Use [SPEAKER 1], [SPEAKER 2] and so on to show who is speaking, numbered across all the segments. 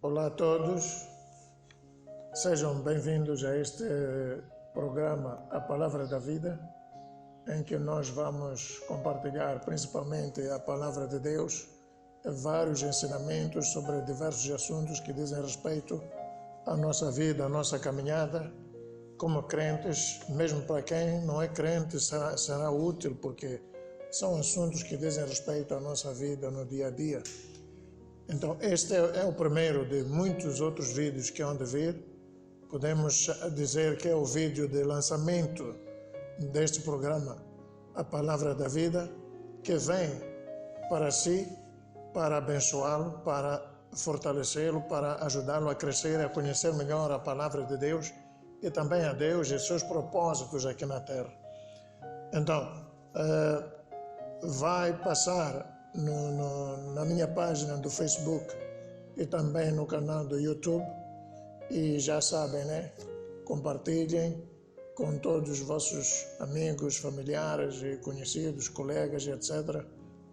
[SPEAKER 1] Olá a todos, sejam bem-vindos a este programa A Palavra da Vida, em que nós vamos compartilhar principalmente a Palavra de Deus, vários ensinamentos sobre diversos assuntos que dizem respeito à nossa vida, à nossa caminhada como crentes. Mesmo para quem não é crente será útil, porque são assuntos que dizem respeito à nossa vida no dia a dia. Então, este é o primeiro de muitos outros vídeos que hão de vir. Podemos dizer que é o vídeo de lançamento deste programa, A Palavra da Vida, que vem para si, para abençoá-lo, para fortalecê-lo, para ajudá-lo a crescer, a conhecer melhor a Palavra de Deus e também a Deus e seus propósitos aqui na Terra. Então, vai passar na minha página do Facebook e também no canal do YouTube, e já sabem, né? Compartilhem com todos os vossos amigos, familiares e conhecidos, colegas, etc.,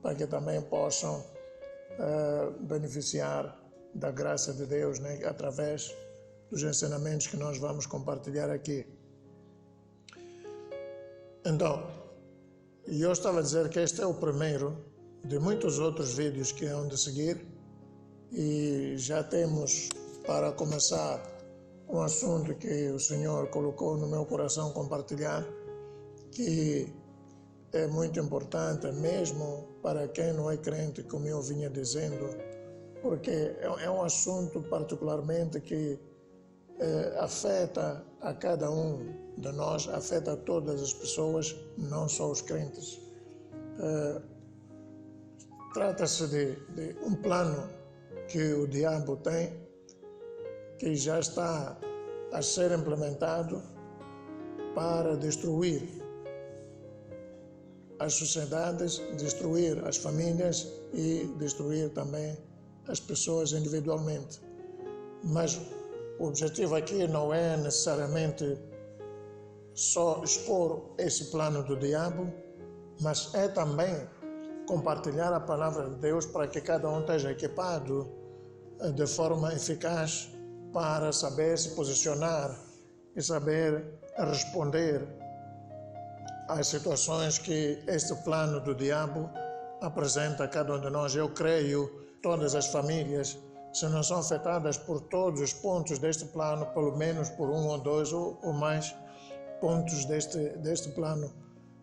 [SPEAKER 1] para que também possam beneficiar da graça de Deus, né? Através dos ensinamentos que nós vamos compartilhar aqui. Então, eu estava a dizer que este é o primeiro de muitos outros vídeos que hão de seguir, e já temos para começar um assunto que o Senhor colocou no meu coração compartilhar, que é muito importante mesmo para quem não é crente, como eu vinha dizendo, porque é um assunto particularmente que afeta a cada um de nós, afeta a todas as pessoas, não só os crentes. Trata-se de um plano que o diabo tem, que já está a ser implementado para destruir as sociedades, destruir as famílias e destruir também as pessoas individualmente. Mas o objetivo aqui não é necessariamente só expor esse plano do diabo, mas é também compartilhar a palavra de Deus para que cada um esteja equipado de forma eficaz para saber se posicionar e saber responder às situações que este plano do diabo apresenta a cada um de nós. Eu creio que todas as famílias, se não são afetadas por todos os pontos deste plano, pelo menos por um ou dois ou mais pontos deste plano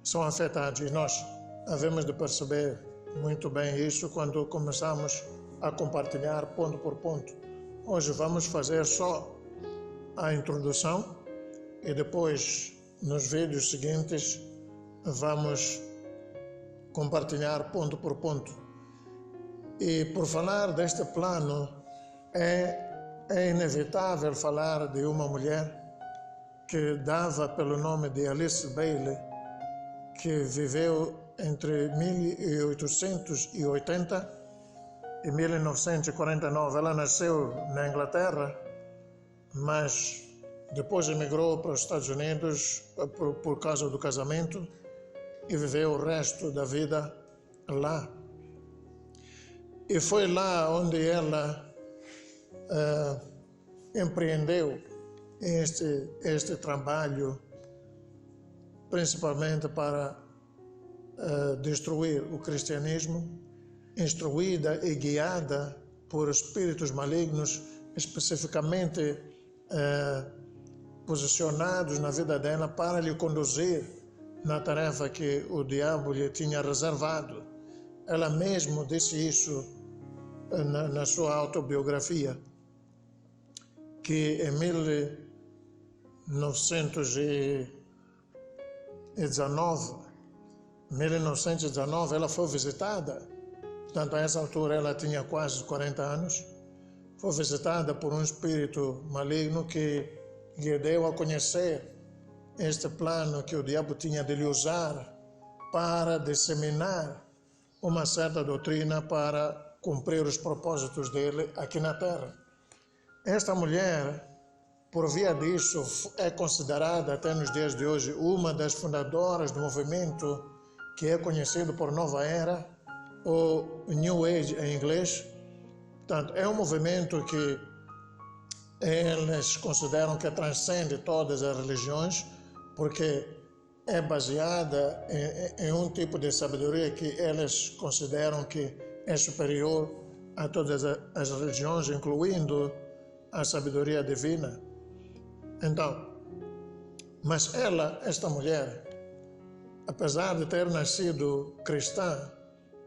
[SPEAKER 1] são afetados, e nós havemos de perceber muito bem isso quando começamos a compartilhar ponto por ponto. Hoje vamos fazer só a introdução e depois, nos vídeos seguintes, vamos compartilhar ponto por ponto. E por falar deste plano, é inevitável falar de uma mulher que dava pelo nome de Alice Bailey, que viveu entre 1880 e 1949. Ela nasceu na Inglaterra, mas depois emigrou para os Estados Unidos por causa do casamento e viveu o resto da vida lá. E foi lá onde ela empreendeu este trabalho, principalmente para destruir o cristianismo, instruída e guiada por espíritos malignos, especificamente posicionados na vida dela para lhe conduzir na tarefa que o diabo lhe tinha reservado. Ela mesma disse isso na sua autobiografia, que em 1919 ela foi visitada, portanto a essa altura ela tinha quase 40 anos, foi visitada por um espírito maligno que lhe deu a conhecer este plano que o diabo tinha de lhe usar para disseminar uma certa doutrina para cumprir os propósitos dele aqui na Terra. Esta mulher, por via disso, é considerada até nos dias de hoje uma das fundadoras do movimento que é conhecido por Nova Era, ou New Age em inglês. Portanto, é um movimento que eles consideram que transcende todas as religiões, porque é baseada em um tipo de sabedoria que eles consideram que é superior a todas as religiões, incluindo a sabedoria divina. Então, mas ela, esta mulher, apesar de ter nascido cristã,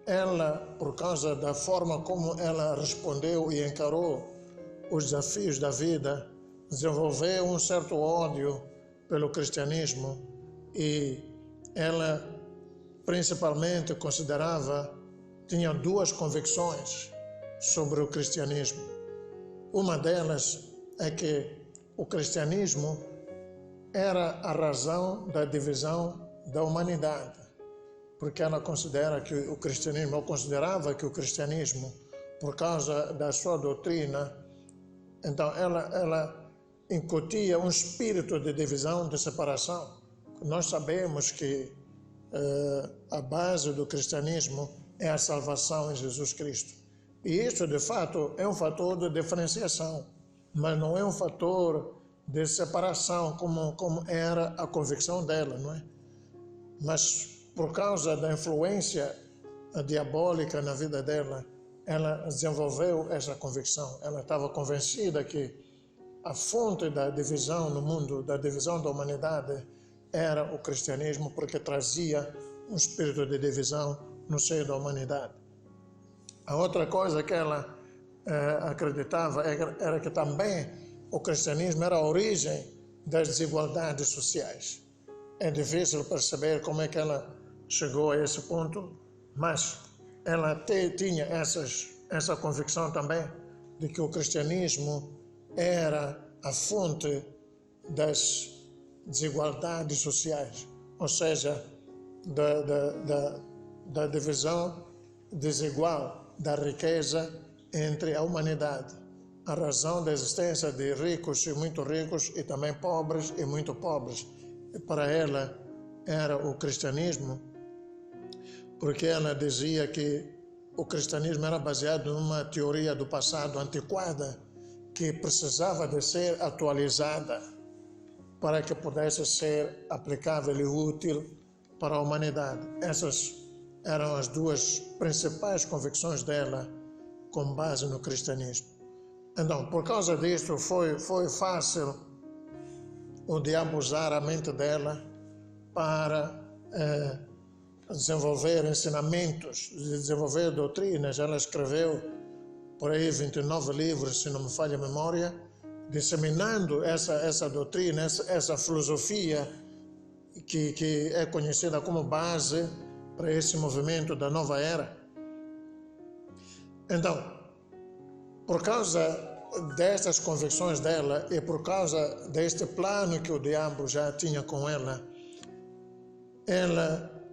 [SPEAKER 1] ela, por causa da forma como ela respondeu e encarou os desafios da vida, desenvolveu um certo ódio pelo cristianismo, e ela principalmente tinha duas convicções sobre o cristianismo. Uma delas é que o cristianismo era a razão da divisão da humanidade, porque ela considerava que o cristianismo, por causa da sua doutrina, então ela incutia um espírito de divisão, de separação. Nós sabemos que a base do cristianismo é a salvação em Jesus Cristo. E isso, de fato, é um fator de diferenciação, mas não é um fator de separação, como era a convicção dela, não é? Mas, por causa da influência diabólica na vida dela, ela desenvolveu essa convicção. Ela estava convencida que a fonte da divisão no mundo, da divisão da humanidade, era o cristianismo, porque trazia um espírito de divisão no seio da humanidade. A outra coisa que ela acreditava era que também o cristianismo era a origem das desigualdades sociais. É difícil perceber como é que ela chegou a esse ponto, mas ela tinha essa convicção também de que o cristianismo era a fonte das desigualdades sociais, ou seja, da divisão desigual da riqueza entre a humanidade, a razão da existência de ricos e muito ricos e também pobres e muito pobres. E para ela era o cristianismo, porque ela dizia que o cristianismo era baseado numa teoria do passado antiquada que precisava de ser atualizada para que pudesse ser aplicável e útil para a humanidade. Essas eram as duas principais convicções dela com base no cristianismo. Então, por causa disso, foi fácil o diabo usar a mente dela para desenvolver ensinamentos, desenvolver doutrinas. Ela escreveu por aí 29 livros, se não me falha a memória, disseminando essa doutrina, essa filosofia que é conhecida como base para esse movimento da nova era. Então, por causa destas convicções dela e por causa deste plano que o diabo já tinha com ela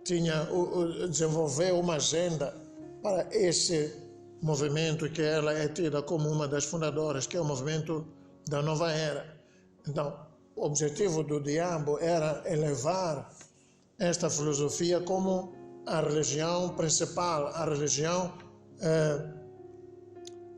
[SPEAKER 1] desenvolveu uma agenda para esse movimento que ela é tida como uma das fundadoras, que é o movimento da nova era. Então, o objetivo do diabo era elevar esta filosofia como a religião principal, a religião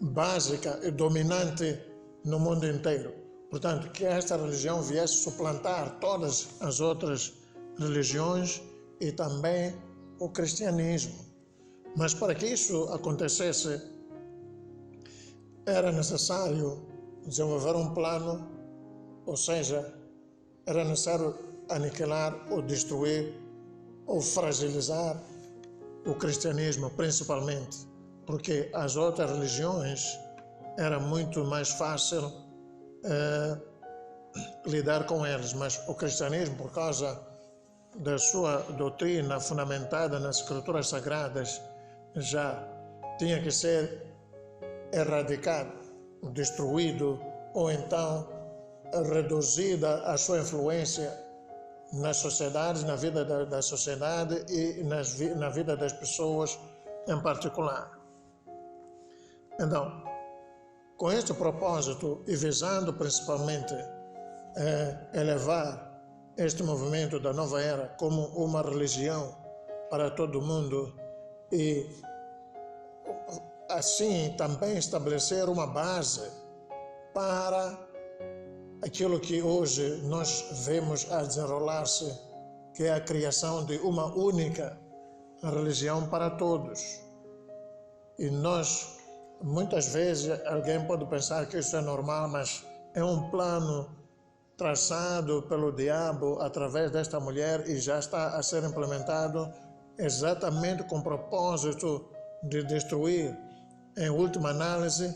[SPEAKER 1] básica e dominante no mundo inteiro. Portanto, que esta religião viesse suplantar todas as outras religiões e também o cristianismo. Mas para que isso acontecesse, era necessário desenvolver um plano, ou seja, era necessário aniquilar ou destruir ou fragilizar o cristianismo principalmente, porque as outras religiões era muito mais fácil lidar com eles, mas o cristianismo, por causa da sua doutrina fundamentada nas escrituras sagradas, já tinha que ser erradicado, destruído, ou então reduzida a sua influência nas sociedades, na vida da sociedade e na vida das pessoas em particular. Então, com este propósito e visando principalmente elevar este movimento da nova era como uma religião para todo mundo e assim também estabelecer uma base para aquilo que hoje nós vemos a desenrolar-se, que é a criação de uma única religião para todos. E nós, muitas vezes, alguém pode pensar que isso é normal, mas é um plano traçado pelo diabo através desta mulher e já está a ser implementado exatamente com o propósito de destruir, em última análise,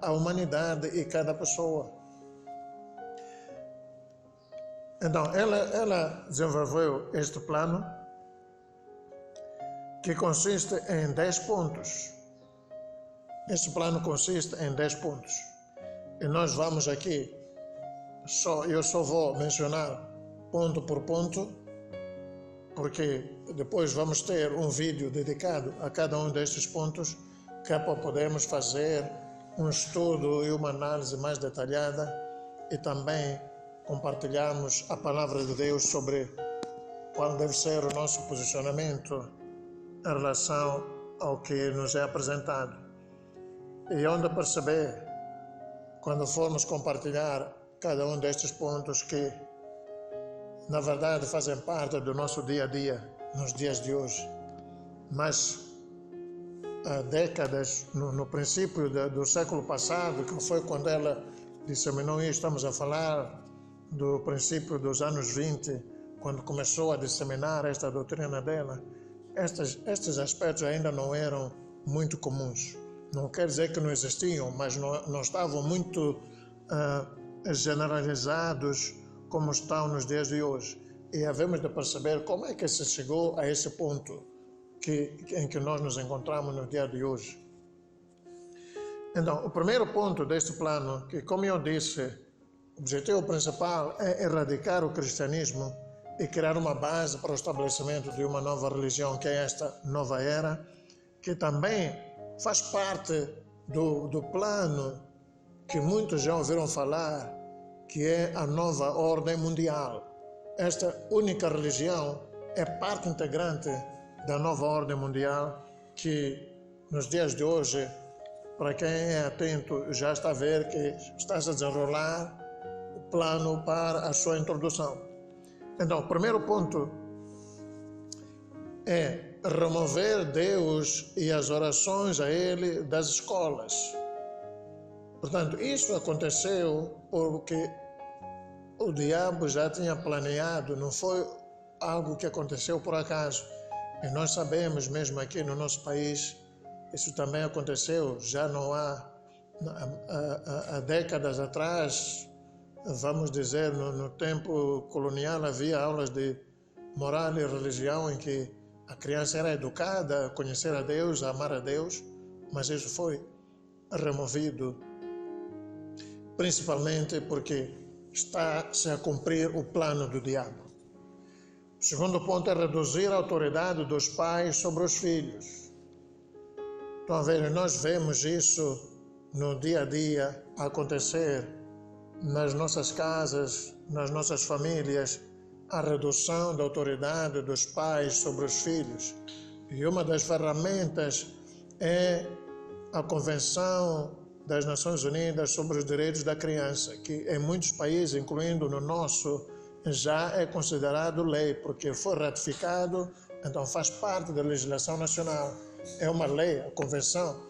[SPEAKER 1] a humanidade e cada pessoa. Então, ela desenvolveu este plano que consiste em 10 pontos. Este plano consiste em 10 pontos. E nós vamos aqui, eu só vou mencionar ponto por ponto, porque depois vamos ter um vídeo dedicado a cada um destes pontos, que é para podermos fazer um estudo e uma análise mais detalhada e também compartilharmos a palavra de Deus sobre qual deve ser o nosso posicionamento em relação ao que nos é apresentado. E onde perceber, quando formos compartilhar cada um destes pontos, que na verdade fazem parte do nosso dia a dia, nos dias de hoje. Mas há décadas, no princípio do século passado, que foi quando ela disseminou isso, estamos a falar do princípio dos anos 20, quando começou a disseminar esta doutrina dela, estes aspectos ainda não eram muito comuns. Não quer dizer que não existiam, mas não estavam muito generalizados como estão nos dias de hoje. E havemos de perceber como é que se chegou a esse ponto em que nós nos encontramos no dia de hoje. Então, o primeiro ponto deste plano, que como eu disse, o objetivo principal é erradicar o cristianismo e criar uma base para o estabelecimento de uma nova religião, que é esta nova era, que também faz parte do plano que muitos já ouviram falar, que é a nova ordem mundial. Esta única religião é parte integrante da nova ordem mundial, que nos dias de hoje, para quem é atento, já está a ver que está a desenrolar o plano para a sua introdução. Então, o primeiro ponto é remover Deus e as orações a Ele das escolas. Portanto, isso aconteceu porque o diabo já tinha planeado, não foi algo que aconteceu por acaso. E nós sabemos, mesmo aqui no nosso país, isso também aconteceu, já não há décadas atrás, vamos dizer, no tempo colonial havia aulas de moral e religião em que a criança era educada a conhecer a Deus, a amar a Deus, mas isso foi removido, principalmente porque está-se a cumprir o plano do diabo. O segundo ponto é reduzir a autoridade dos pais sobre os filhos. Então, nós vemos isso no dia a dia acontecer nas nossas casas, nas nossas famílias, a redução da autoridade dos pais sobre os filhos. E uma das ferramentas é a Convenção das Nações Unidas sobre os Direitos da Criança, que em muitos países, incluindo no nosso, já é considerado lei, porque foi ratificado, então faz parte da legislação nacional. É uma lei, a Convenção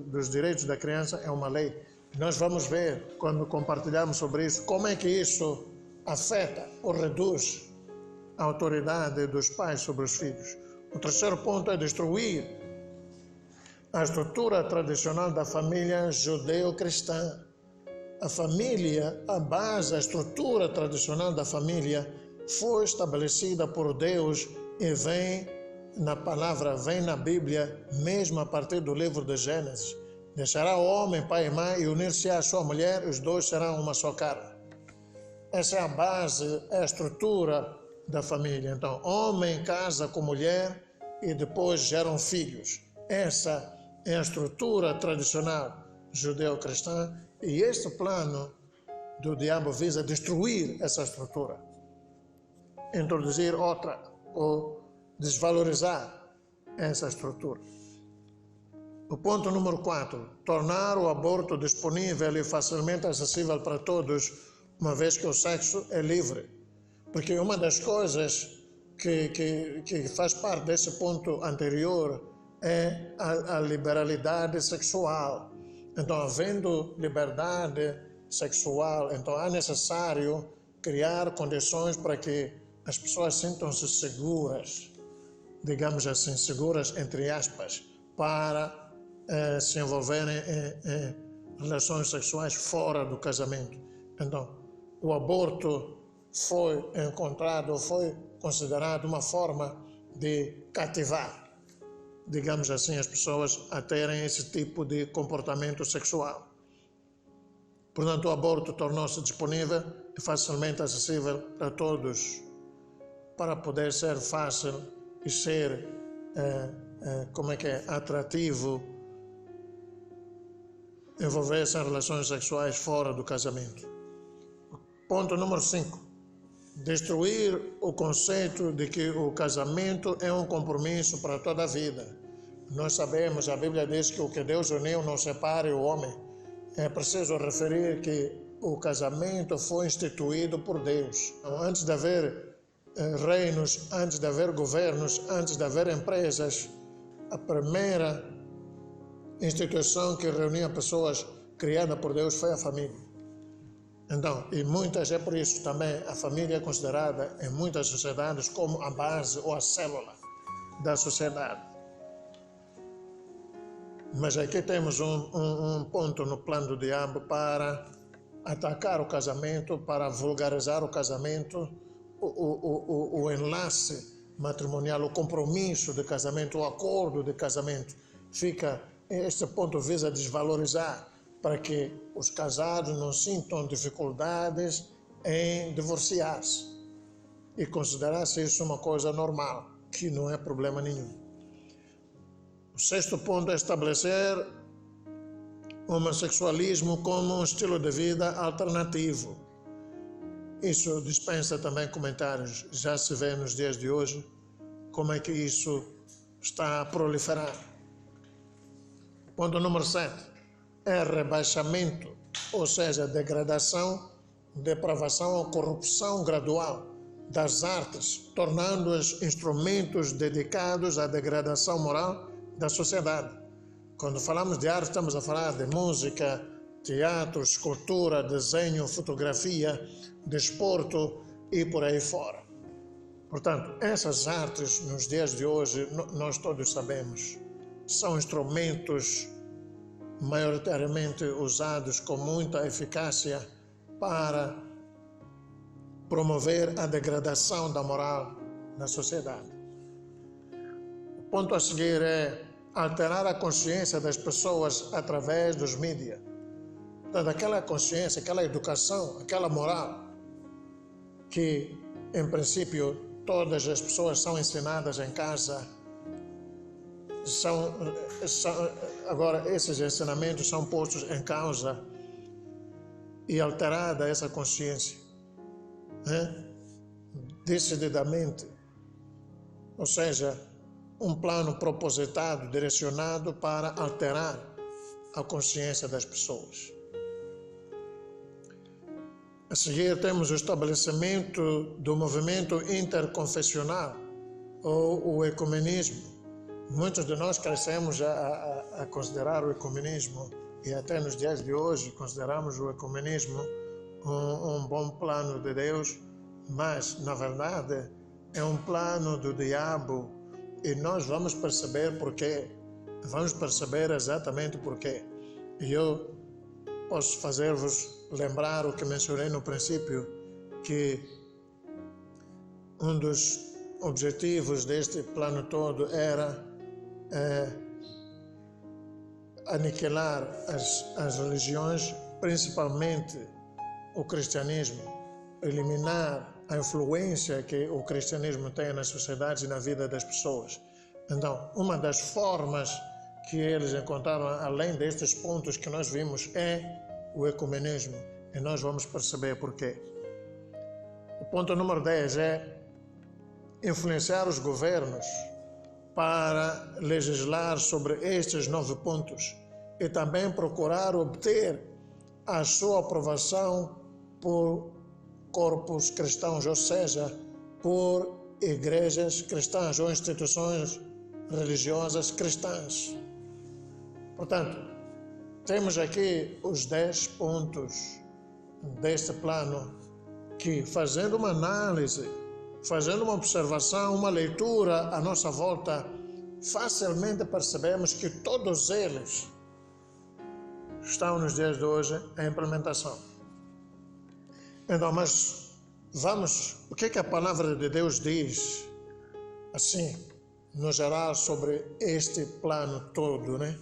[SPEAKER 1] dos Direitos da Criança é uma lei. Nós vamos ver, quando compartilharmos sobre isso, como é que isso afeta ou reduz a autoridade dos pais sobre os filhos. O terceiro ponto é destruir a estrutura tradicional da família judeu-cristã. A família, a base, a estrutura tradicional da família foi estabelecida por Deus e vem na palavra, vem na Bíblia, mesmo a partir do livro de Gênesis. Deixará o homem, pai e mãe, e unir-se à sua mulher, os dois serão uma só carne. Essa é a base, é a estrutura da família. Então, homem casa com mulher e depois geram filhos. Essa é a estrutura tradicional judeu-cristã, e este plano do diabo visa destruir essa estrutura, introduzir outra ou desvalorizar essa estrutura. O ponto número 4, tornar o aborto disponível e facilmente acessível para todos, uma vez que o sexo é livre. Porque uma das coisas que faz parte desse ponto anterior é a liberalidade sexual. Então, havendo liberdade sexual, então é necessário criar condições para que as pessoas sintam-se seguras, digamos assim, seguras entre aspas, para se envolverem em relações sexuais fora do casamento. Então, o aborto foi considerado uma forma de cativar, digamos assim, as pessoas a terem esse tipo de comportamento sexual. Portanto, o aborto tornou-se disponível e facilmente acessível para todos, para poder ser fácil e ser, atrativo, envolver-se em relações sexuais fora do casamento. Ponto número 5. Destruir o conceito de que o casamento é um compromisso para toda a vida. Nós sabemos, a Bíblia diz que o que Deus uniu não separe o homem. É preciso referir que o casamento foi instituído por Deus. Antes de haver reinos, antes de haver governos, antes de haver empresas, a primeira instituição que reunia pessoas criada por Deus foi a família. Então, é por isso também a família é considerada em muitas sociedades como a base ou a célula da sociedade. Mas aqui temos um ponto no plano do diabo para atacar o casamento, para vulgarizar o casamento, o enlace matrimonial, o compromisso de casamento, o acordo de casamento. Este ponto visa desvalorizar para que os casados não sintam dificuldades em divorciar-se e considerar-se isso uma coisa normal, que não é problema nenhum. O 6º ponto é estabelecer o homossexualismo como um estilo de vida alternativo. Isso dispensa também comentários. Já se vê nos dias de hoje como é que isso está a proliferar. Ponto número 7 é rebaixamento, ou seja, degradação, depravação ou corrupção gradual das artes, tornando-as instrumentos dedicados à degradação moral da sociedade. Quando falamos de arte, estamos a falar de música, teatro, escultura, desenho, fotografia, desporto e por aí fora. Portanto, essas artes, nos dias de hoje, nós todos sabemos, são instrumentos maioritariamente usados com muita eficácia para promover a degradação da moral na sociedade. O ponto a seguir é alterar a consciência das pessoas através dos mídias. Portanto, aquela consciência, aquela educação, aquela moral que, em princípio, todas as pessoas são ensinadas em casa, agora esses ensinamentos são postos em causa e alterada essa consciência, decididamente, ou seja, um plano propositado, direcionado para alterar a consciência das pessoas. A seguir temos o estabelecimento do movimento interconfessional ou o ecumenismo. Muitos de nós crescemos a considerar o ecumenismo e até nos dias de hoje consideramos o ecumenismo um bom plano de Deus, mas na verdade é um plano do diabo e nós vamos perceber porquê. Vamos perceber exatamente porquê. E eu posso fazer-vos lembrar o que mencionei no princípio, que um dos objetivos deste plano todo era aniquilar as religiões, principalmente o cristianismo, eliminar a influência que o cristianismo tem nas sociedades e na vida das pessoas. Então, uma das formas que eles encontraram, além destes pontos que nós vimos, é o ecumenismo, e nós vamos perceber porquê. O ponto número 10 é influenciar os governos para legislar sobre estes 9 pontos e também procurar obter a sua aprovação por corpos cristãos, ou seja, por igrejas cristãs ou instituições religiosas cristãs. Portanto, temos aqui os 10 pontos deste plano que, fazendo uma análise, fazendo uma observação, uma leitura à nossa volta, facilmente percebemos que todos eles estão nos dias de hoje em implementação. Então, mas o que a palavra de Deus diz, assim, no geral, sobre este plano todo, né?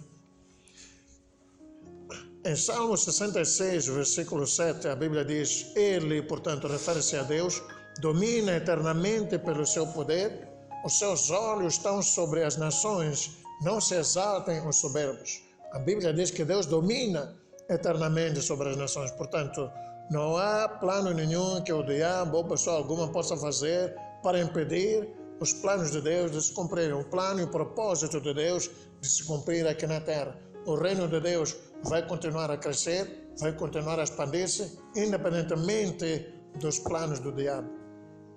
[SPEAKER 1] Em Salmo 66, versículo 7, a Bíblia diz: Ele, portanto, refere-se a Deus, domina eternamente pelo seu poder, os seus olhos estão sobre as nações, não se exaltem os soberbos. A Bíblia diz que Deus domina eternamente sobre as nações, portanto, não há plano nenhum que o diabo ou pessoa alguma possa fazer para impedir os planos de Deus de se cumprirem, o plano e o propósito de Deus de se cumprir aqui na terra. O reino de Deus vai continuar a crescer, vai continuar a expandir-se, independentemente dos planos do diabo.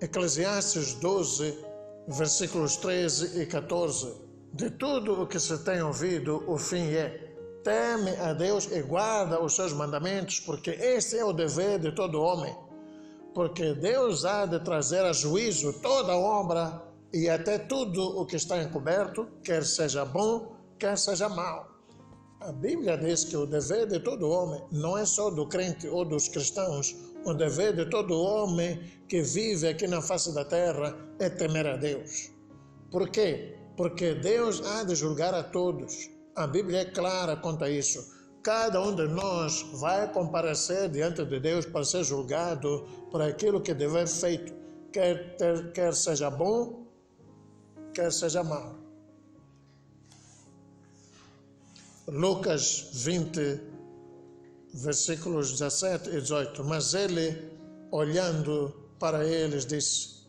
[SPEAKER 1] Eclesiastes 12, versículos 13 e 14. De tudo o que se tem ouvido, o fim é: teme a Deus e guarda os seus mandamentos, porque este é o dever de todo homem. Porque Deus há de trazer a juízo toda obra e até tudo o que está encoberto, quer seja bom, quer seja mau. A Bíblia diz que o dever de todo homem não é só do crente ou dos cristãos. O dever de todo homem que vive aqui na face da terra é temer a Deus. Por quê? Porque Deus há de julgar a todos. A Bíblia é clara quanto a isso. Cada um de nós vai comparecer diante de Deus para ser julgado por aquilo que deve ser feito, quer seja bom, quer seja mau. Lucas 20, versículos 17 e 18. Mas ele, olhando para eles, disse,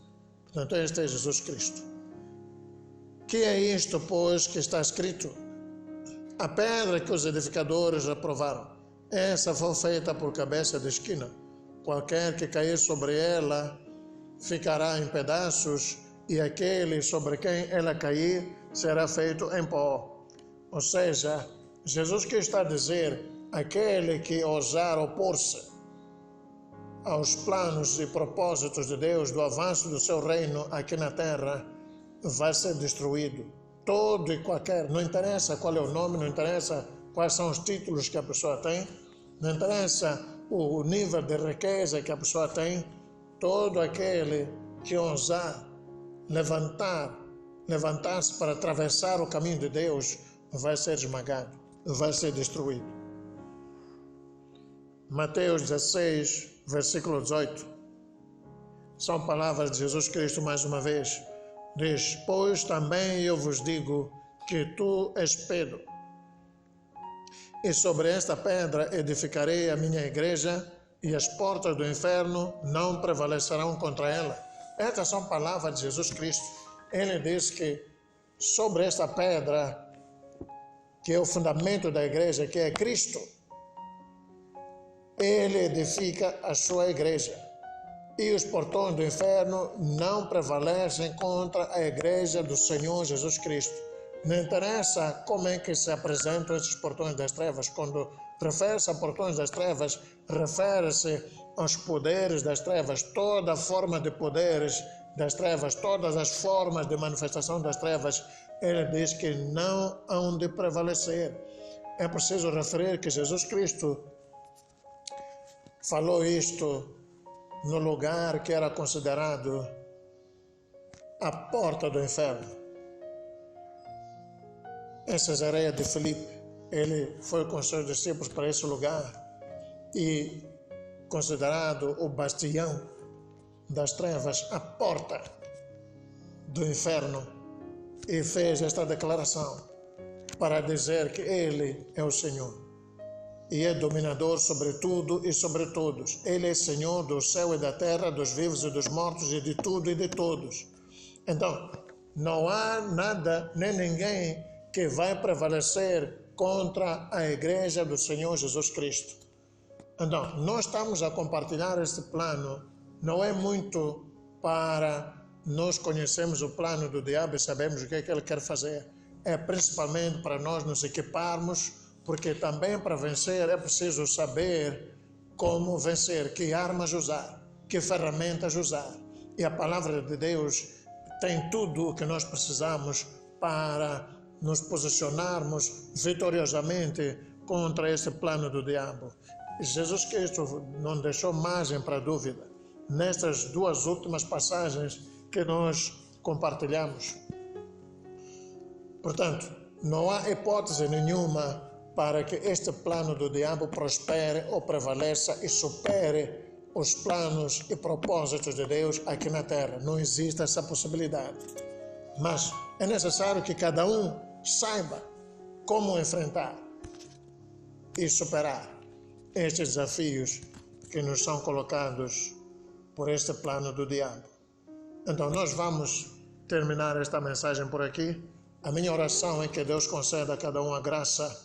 [SPEAKER 1] portanto, este é Jesus Cristo: que é isto, pois, que está escrito? A pedra que os edificadores aprovaram, essa foi feita por cabeça de esquina. Qualquer que cair sobre ela ficará em pedaços, e aquele sobre quem ela cair será feito em pó. Ou seja, Jesus que está a dizer: aquele que ousar opor-se aos planos e propósitos de Deus, do avanço do seu reino aqui na terra, vai ser destruído. Todo e qualquer, não interessa qual é o nome, não interessa quais são os títulos que a pessoa tem, não interessa o nível de riqueza que a pessoa tem, todo aquele que ousar levantar-se para atravessar o caminho de Deus vai ser esmagado, vai ser destruído. Mateus 16, versículo 18. São palavras de Jesus Cristo mais uma vez. Diz: pois também eu vos digo que tu és Pedro, e sobre esta pedra edificarei a minha igreja, e as portas do inferno não prevalecerão contra ela. Estas são palavras de Jesus Cristo. Ele diz que sobre esta pedra, que é o fundamento da igreja, que é Cristo, ele edifica a sua igreja. E os portões do inferno não prevalecem contra a igreja do Senhor Jesus Cristo. Não interessa como é que se apresentam esses portões das trevas. Quando refere-se a portões das trevas, refere-se aos poderes das trevas, toda forma de poderes das trevas, todas as formas de manifestação das trevas. Ele diz que não hão de prevalecer. É preciso referir que Jesus Cristo falou isto no lugar que era considerado a porta do inferno. Em Cesareia de Filipe, ele foi com seus discípulos para esse lugar e considerado o bastião das trevas, a porta do inferno, e fez esta declaração para dizer que ele é o Senhor e é dominador sobre tudo e sobre todos. Ele é Senhor do céu e da terra, dos vivos e dos mortos, e de tudo e de todos. Então, não há nada nem ninguém que vai prevalecer contra a igreja do Senhor Jesus Cristo. Então, nós estamos a compartilhar este plano, não é muito para nós conhecermos o plano do diabo e sabemos o que é que ele quer fazer. É principalmente para nós nos equiparmos, porque também para vencer é preciso saber como vencer, que armas usar, que ferramentas usar. E a palavra de Deus tem tudo o que nós precisamos para nos posicionarmos vitoriosamente contra esse plano do diabo. Jesus Cristo não deixou margem para dúvida nestas duas últimas passagens que nós compartilhamos. Portanto, não há hipótese nenhuma para que este plano do diabo prospere ou prevaleça e supere os planos e propósitos de Deus aqui na terra. Não existe essa possibilidade. Mas é necessário que cada um saiba como enfrentar e superar estes desafios que nos são colocados por este plano do diabo. Então nós vamos terminar esta mensagem por aqui. A minha oração é que Deus conceda a cada um a graça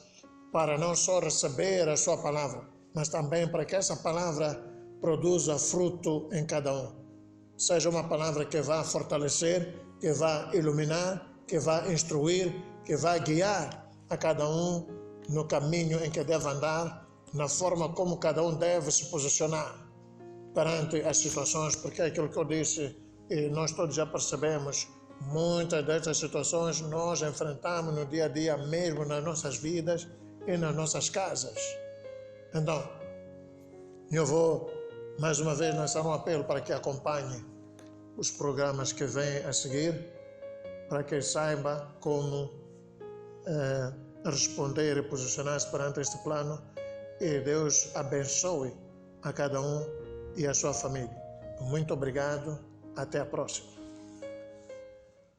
[SPEAKER 1] para não só receber a sua palavra, mas também para que essa palavra produza fruto em cada um. Seja uma palavra que vá fortalecer, que vá iluminar, que vá instruir, que vá guiar a cada um no caminho em que deve andar, na forma como cada um deve se posicionar perante as situações, porque é aquilo que eu disse e nós todos já percebemos, muitas destas situações nós enfrentamos no dia a dia, mesmo nas nossas vidas e nas nossas casas. Então, eu vou mais uma vez lançar um apelo para que acompanhe os programas que vêm a seguir, para que saiba como responder e posicionar-se perante este plano, e Deus abençoe a cada um e a sua família. Muito obrigado, até a próxima.